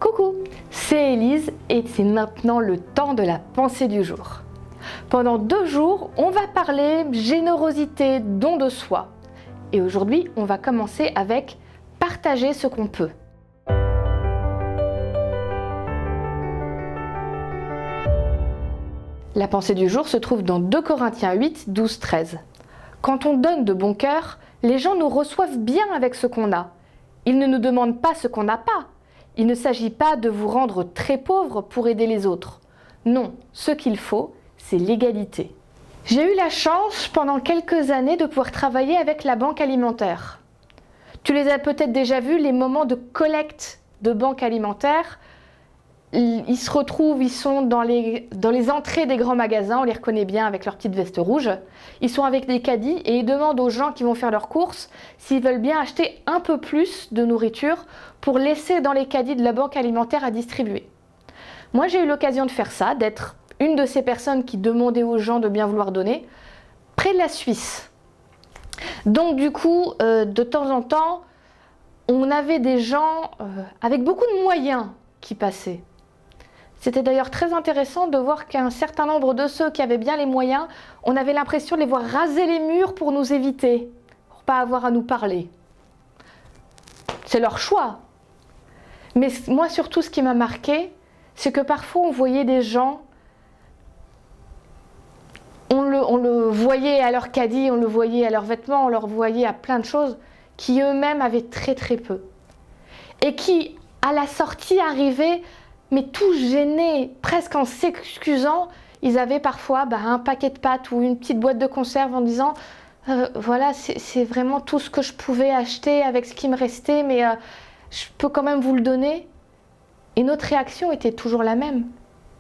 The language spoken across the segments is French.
Coucou, c'est Élise et c'est maintenant le temps de la pensée du jour. Pendant 2 jours, on va parler générosité, don de soi. Et aujourd'hui, on va commencer avec partager ce qu'on peut. La pensée du jour se trouve dans 2 Corinthiens 8, 12, 13. Quand on donne de bon cœur, les gens nous reçoivent bien avec ce qu'on a. Ils ne nous demandent pas ce qu'on n'a pas. Il ne s'agit pas de vous rendre très pauvre pour aider les autres. Non, ce qu'il faut, c'est l'égalité. J'ai eu la chance pendant quelques années de pouvoir travailler avec la banque alimentaire. Tu les as peut-être déjà vus, les moments de collecte de banque alimentaire. Ils se retrouvent, ils sont dans les entrées des grands magasins, on les reconnaît bien avec leur petite veste rouge. Ils sont avec des caddies et ils demandent aux gens qui vont faire leurs courses s'ils veulent bien acheter un peu plus de nourriture pour laisser dans les caddies de la banque alimentaire à distribuer. Moi, j'ai eu l'occasion de faire ça, d'être une de ces personnes qui demandaient aux gens de bien vouloir donner, près de la Suisse. Donc du coup, de temps en temps, on avait des gens avec beaucoup de moyens qui passaient. C'était d'ailleurs très intéressant de voir qu'un certain nombre de ceux qui avaient bien les moyens, on avait l'impression de les voir raser les murs pour nous éviter, pour ne pas avoir à nous parler. C'est leur choix. Mais moi surtout ce qui m'a marqué, c'est que parfois on voyait des gens, on le voyait à leur caddie, on le voyait à leurs vêtements, on le voyait à plein de choses, qui eux-mêmes avaient très très peu. Et qui, à la sortie, arrivaient mais tout gênés, presque en s'excusant. Ils avaient parfois un paquet de pâtes ou une petite boîte de conserve en disant voilà, c'est vraiment tout ce que je pouvais acheter avec ce qui me restait, mais je peux quand même vous le donner. Et notre réaction était toujours la même.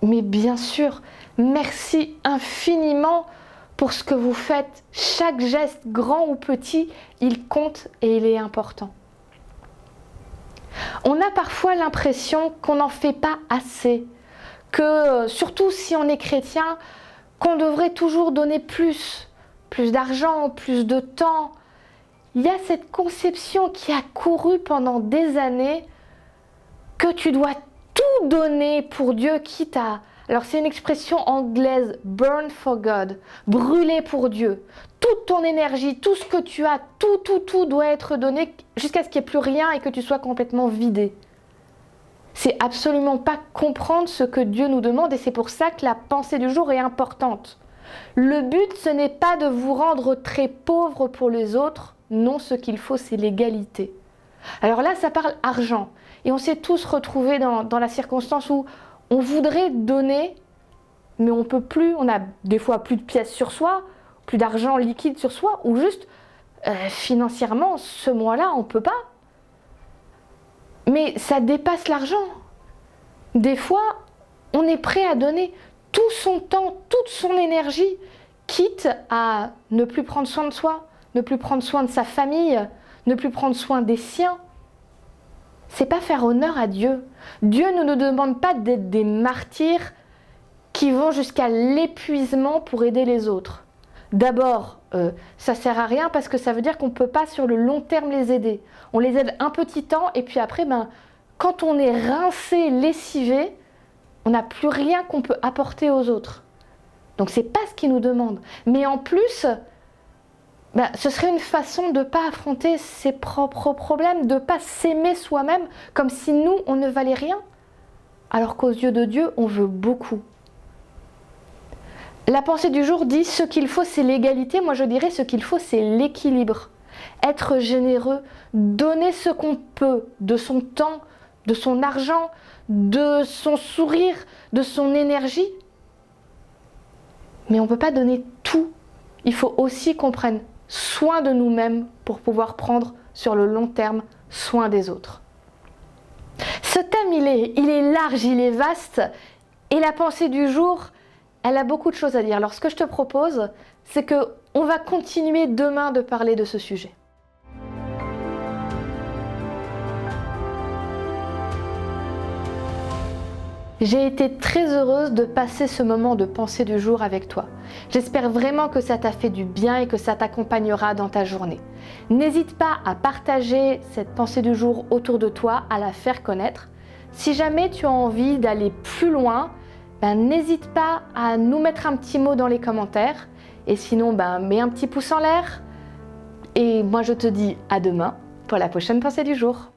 Mais bien sûr, merci infiniment pour ce que vous faites. Chaque geste, grand ou petit, il compte et il est important. On a parfois l'impression qu'on n'en fait pas assez, que surtout si on est chrétien, qu'on devrait toujours donner plus d'argent, plus de temps. Il y a cette conception qui a couru pendant des années que tu dois tout donner pour Dieu, quitte à... Alors c'est une expression anglaise, burn for God, brûler pour Dieu. Toute ton énergie, tout ce que tu as, tout doit être donné jusqu'à ce qu'il n'y ait plus rien et que tu sois complètement vidé. C'est absolument pas comprendre ce que Dieu nous demande et c'est pour ça que la pensée du jour est importante. Le but, ce n'est pas de vous rendre très pauvre pour les autres, non, ce qu'il faut, c'est l'égalité. Alors là, ça parle argent et on s'est tous retrouvés dans la circonstance où on voudrait donner, mais on peut plus, on a des fois plus de pièces sur soi, plus d'argent liquide sur soi, ou juste financièrement, ce mois-là, on ne peut pas. Mais ça dépasse l'argent. Des fois, on est prêt à donner tout son temps, toute son énergie, quitte à ne plus prendre soin de soi, ne plus prendre soin de sa famille, ne plus prendre soin des siens. C'est pas faire honneur à Dieu. Dieu ne nous demande pas d'être des martyrs qui vont jusqu'à l'épuisement pour aider les autres. D'abord, ça sert à rien parce que ça veut dire qu'on ne peut pas sur le long terme les aider. On les aide un petit temps et puis après, quand on est rincé, lessivé, on n'a plus rien qu'on peut apporter aux autres. Donc c'est pas ce qu'il nous demande. Mais en plus, ce serait une façon de ne pas affronter ses propres problèmes, de ne pas s'aimer soi-même comme si nous, on ne valait rien. Alors qu'aux yeux de Dieu, on veut beaucoup. La pensée du jour dit ce qu'il faut, c'est l'égalité. Moi, je dirais ce qu'il faut, c'est l'équilibre. Être généreux, donner ce qu'on peut, de son temps, de son argent, de son sourire, de son énergie. Mais on ne peut pas donner tout. Il faut aussi qu'on prenne soin de nous-mêmes pour pouvoir prendre sur le long terme soin des autres. Ce thème, il est large, il est vaste et la pensée du jour, elle a beaucoup de choses à dire. Alors ce que je te propose, c'est qu'on va continuer demain de parler de ce sujet. J'ai été très heureuse de passer ce moment de pensée du jour avec toi. J'espère vraiment que ça t'a fait du bien et que ça t'accompagnera dans ta journée. N'hésite pas à partager cette pensée du jour autour de toi, à la faire connaître. Si jamais tu as envie d'aller plus loin, n'hésite pas à nous mettre un petit mot dans les commentaires. Et sinon, mets un petit pouce en l'air. Et moi, je te dis à demain pour la prochaine pensée du jour.